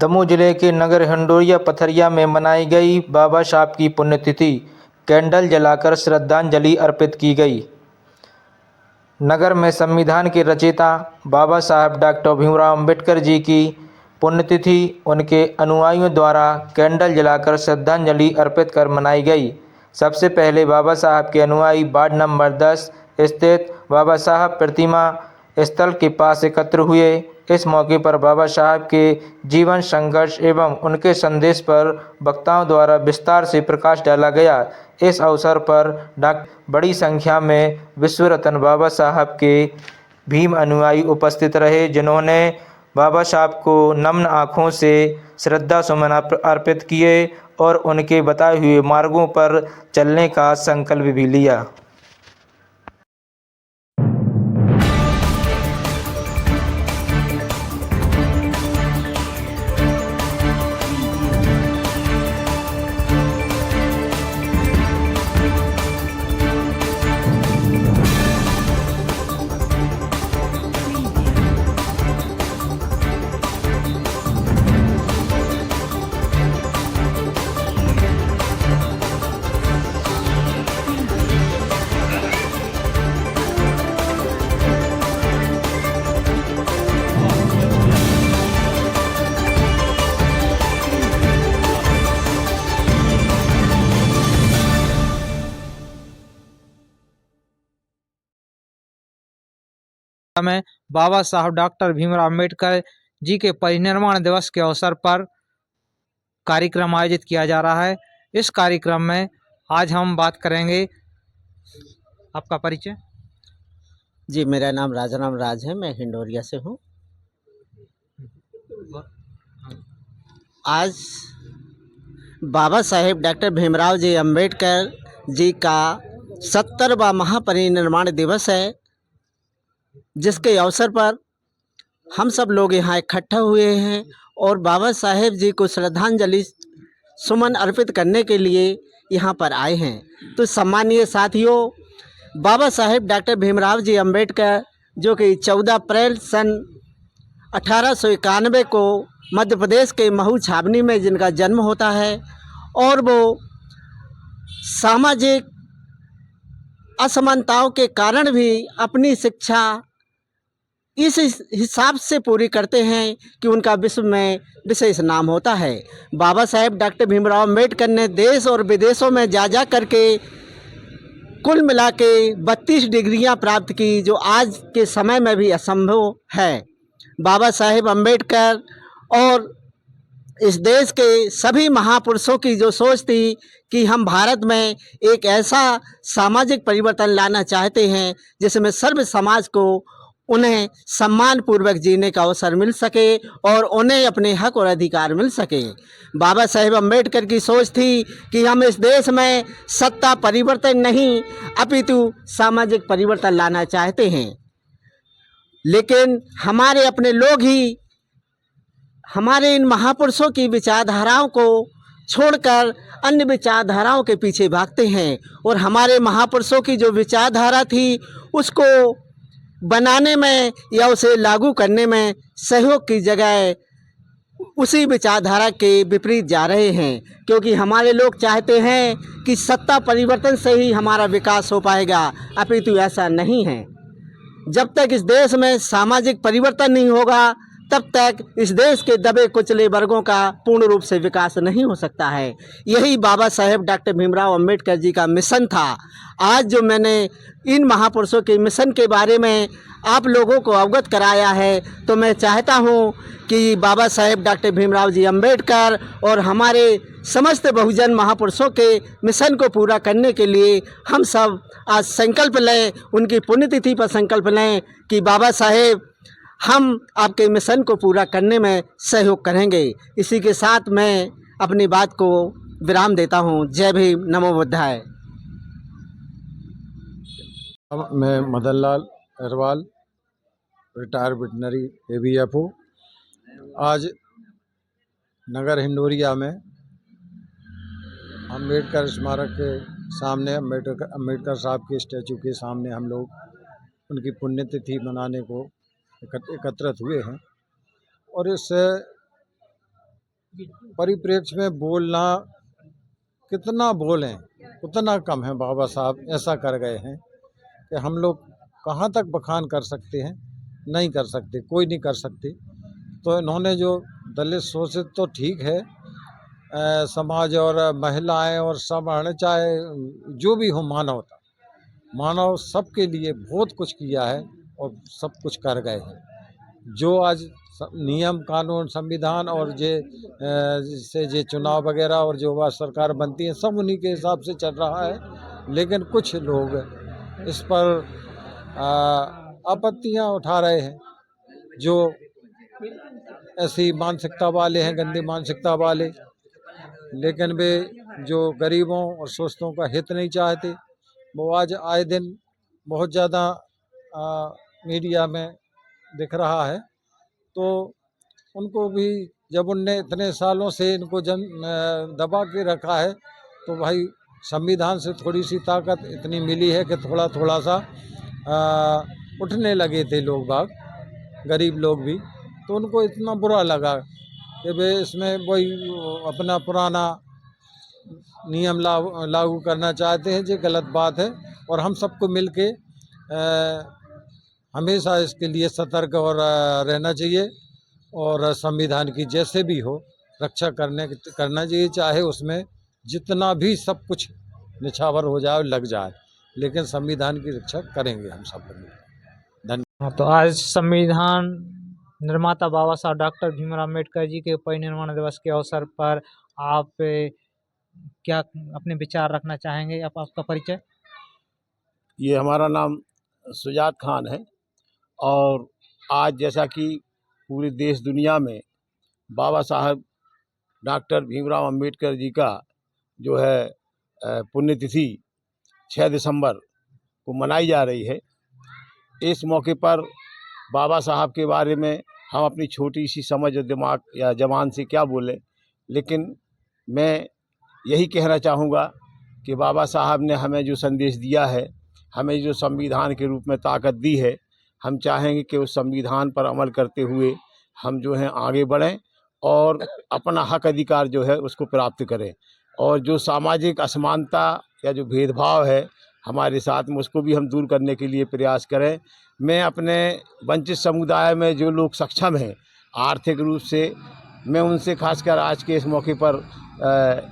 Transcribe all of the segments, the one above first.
दमोह जिले के नगर हिंडोरिया पथरिया में मनाई गई बाबा साहब की पुण्यतिथि। कैंडल जलाकर श्रद्धांजलि अर्पित की गई। नगर में संविधान के रचयिता बाबा साहब डॉक्टर भीमराव अंबेडकर जी की पुण्यतिथि उनके अनुयायियों द्वारा कैंडल जलाकर श्रद्धांजलि अर्पित कर मनाई गई। सबसे पहले बाबा साहब के अनुयायी वार्ड नंबर 10 स्थित बाबा साहब प्रतिमा स्थल के पास एकत्र हुए। इस मौके पर बाबा साहब के जीवन संघर्ष एवं उनके संदेश पर वक्ताओं द्वारा विस्तार से प्रकाश डाला गया। इस अवसर पर बड़ी संख्या में विश्व रत्न बाबा साहब के भीम अनुयायी उपस्थित रहे, जिन्होंने बाबा साहब को नम्र आँखों से श्रद्धा सुमन अर्पित किए और उनके बताए हुए मार्गों पर चलने का संकल्प भी लिया। में बाबा साहब डॉक्टर भीमराव अंबेडकर जी के परिनिर्वाण दिवस के अवसर पर कार्यक्रम आयोजित किया जा रहा है। इस कार्यक्रम में आज हम बात करेंगे। आपका परिचय? जी, मेरा नाम राजाराम राज है, मैं हिंडोरिया से हूँ। आज बाबा साहेब डॉक्टर भीमराव जी अंबेडकर जी का 70वां महापरिनिर्वाण दिवस है, जिसके अवसर पर हम सब लोग यहाँ इकट्ठा हुए हैं और बाबा साहेब जी को श्रद्धांजलि सुमन अर्पित करने के लिए यहाँ पर आए हैं। तो सम्मानीय साथियों, बाबा साहेब डॉक्टर भीमराव जी अंबेडकर जो कि 14 अप्रैल सन 1891 को मध्य प्रदेश के महू छावनी में जिनका जन्म होता है और वो सामाजिक असमानताओं के कारण भी अपनी शिक्षा इस हिसाब से पूरी करते हैं कि उनका विश्व में विशेष नाम होता है। बाबा साहेब डॉक्टर भीमराव अंबेडकर ने देश और विदेशों में जा करके कुल मिला के 32 डिग्रियां प्राप्त की, जो आज के समय में भी असंभव है। बाबा साहेब अंबेडकर और इस देश के सभी महापुरुषों की जो सोच थी कि हम भारत में एक ऐसा सामाजिक परिवर्तन लाना चाहते हैं जिसमें सर्व समाज को उन्हें सम्मान पूर्वक जीने का अवसर मिल सके और उन्हें अपने हक और अधिकार मिल सके। बाबा साहेब अंबेडकर की सोच थी कि हम इस देश में सत्ता परिवर्तन नहीं अपितु सामाजिक परिवर्तन लाना चाहते हैं, लेकिन हमारे अपने लोग ही हमारे इन महापुरुषों की विचारधाराओं को छोड़कर अन्य विचारधाराओं के पीछे भागते हैं और हमारे महापुरुषों की जो विचारधारा थी उसको बनाने में या उसे लागू करने में सहयोग की जगह उसी विचारधारा के विपरीत जा रहे हैं, क्योंकि हमारे लोग चाहते हैं कि सत्ता परिवर्तन से ही हमारा विकास हो पाएगा, अपितु ऐसा नहीं है। जब तक इस देश में सामाजिक परिवर्तन नहीं होगा तब तक इस देश के दबे कुचले वर्गों का पूर्ण रूप से विकास नहीं हो सकता है। यही बाबा साहेब डॉक्टर भीमराव अंबेडकर जी का मिशन था। आज जो मैंने इन महापुरुषों के मिशन के बारे में आप लोगों को अवगत कराया है, तो मैं चाहता हूं कि बाबा साहेब डॉक्टर भीमराव जी अंबेडकर और हमारे समस्त बहुजन महापुरुषों के मिशन को पूरा करने के लिए हम सब आज संकल्प लें, उनकी पुण्यतिथि पर संकल्प लें कि बाबा साहेब हम आपके मिशन को पूरा करने में सहयोग करेंगे। इसी के साथ मैं अपनी बात को विराम देता हूँ। जय भीम, नमो बुद्धाय। मैं Madan Lal Agarwal, retired veterinary ABFO। आज नगर हिंडोरिया में अम्बेडकर स्मारक के सामने अम्बेडकर साहब के स्टैचू के सामने हम लोग उनकी पुण्यतिथि मनाने को एकत्रित हुए हैं। और इस परिप्रेक्ष्य में बोलना कितना बोलें उतना कम है। बाबा साहब ऐसा कर गए हैं कि हम लोग कहाँ तक बखान कर सकते हैं, नहीं कर सकते, कोई नहीं कर सकते। तो इन्होंने जो दलित शोषित तो ठीक है, समाज और महिलाएं और सब चाहे जो भी हो, मानव सबके लिए बहुत कुछ किया है और सब कुछ कर गए हैं। जो आज नियम कानून संविधान और जैसे जे चुनाव वगैरह और जो वह सरकार बनती है सब उन्हीं के हिसाब से चल रहा है। लेकिन कुछ लोग इस पर आपत्तियां उठा रहे हैं, जो ऐसी मानसिकता वाले हैं, गंदी मानसिकता वाले। लेकिन वे जो गरीबों और शोषितों का हित नहीं चाहते, वो आज आए दिन बहुत ज़्यादा मीडिया में दिख रहा है। तो उनको भी जब उनने इतने सालों से इनको दबा के रखा है, तो भाई संविधान से थोड़ी सी ताकत इतनी मिली है कि थोड़ा थोड़ा सा उठने लगे थे लोग बाग, गरीब लोग भी। तो उनको इतना बुरा लगा कि वे इसमें वही अपना पुराना नियम लागू करना चाहते हैं, जो गलत बात है। और हम सबको मिल के हमेशा इसके लिए सतर्क और रहना चाहिए और संविधान की जैसे भी हो रक्षा करना चाहिए, चाहे उसमें जितना भी सब कुछ निछावर हो जाए लग जाए, लेकिन संविधान की रक्षा करेंगे हम सब लोग। हाँ, तो आज संविधान निर्माता बाबा साहब डॉक्टर भीमराव अम्बेडकर जी के परिनिर्वाण दिवस के अवसर पर आप क्या अपने विचार रखना चाहेंगे? आपका परिचय? ये हमारा नाम सुजात खान है और आज जैसा कि पूरे देश दुनिया में बाबा साहब डॉक्टर भीमराव अम्बेडकर जी का जो है पुण्यतिथि 6 दिसंबर को मनाई जा रही है। इस मौके पर बाबा साहब के बारे में हम अपनी छोटी सी समझ और दिमाग या ज़बान से क्या बोलें, लेकिन मैं यही कहना चाहूँगा कि बाबा साहब ने हमें जो संदेश दिया है, हमें जो संविधान के रूप में ताकत दी है, हम चाहेंगे कि उस संविधान पर अमल करते हुए हम जो हैं आगे बढ़ें और अपना हक अधिकार जो है उसको प्राप्त करें। और जो सामाजिक असमानता या जो भेदभाव है हमारे साथ में, उसको भी हम दूर करने के लिए प्रयास करें। मैं अपने वंचित समुदाय में जो लोग सक्षम हैं आर्थिक रूप से, मैं उनसे खासकर आज के इस मौके पर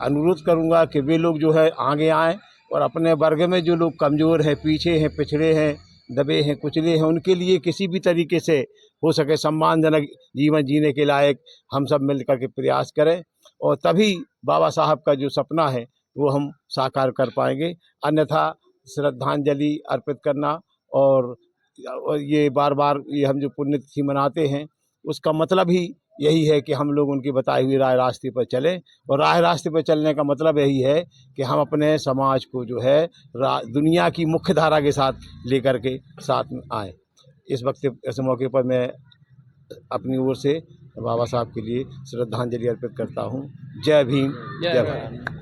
अनुरोध करूंगा कि वे लोग जो है आगे आएं और अपने वर्ग में जो लोग कमज़ोर हैं, पीछे हैं, पिछड़े हैं, दबे हैं, कुचले हैं, उनके लिए किसी भी तरीके से हो सके सम्मानजनक जीवन जीने के लायक हम सब मिलकर के प्रयास करें और तभी बाबा साहब का जो सपना है वो हम साकार कर पाएंगे। अन्यथा श्रद्धांजलि अर्पित करना और ये बार बार ये हम जो पुण्यतिथि मनाते हैं उसका मतलब ही यही है कि हम लोग उनकी बताई हुई राह रास्ते पर चलें। और राह रास्ते पर चलने का मतलब यही है कि हम अपने समाज को जो है दुनिया की मुख्य धारा के साथ लेकर के साथ में आएँ। इस वक्त इस मौके पर मैं अपनी ओर से बाबा साहब के लिए श्रद्धांजलि अर्पित करता हूँ। जय भीम, जय भारत।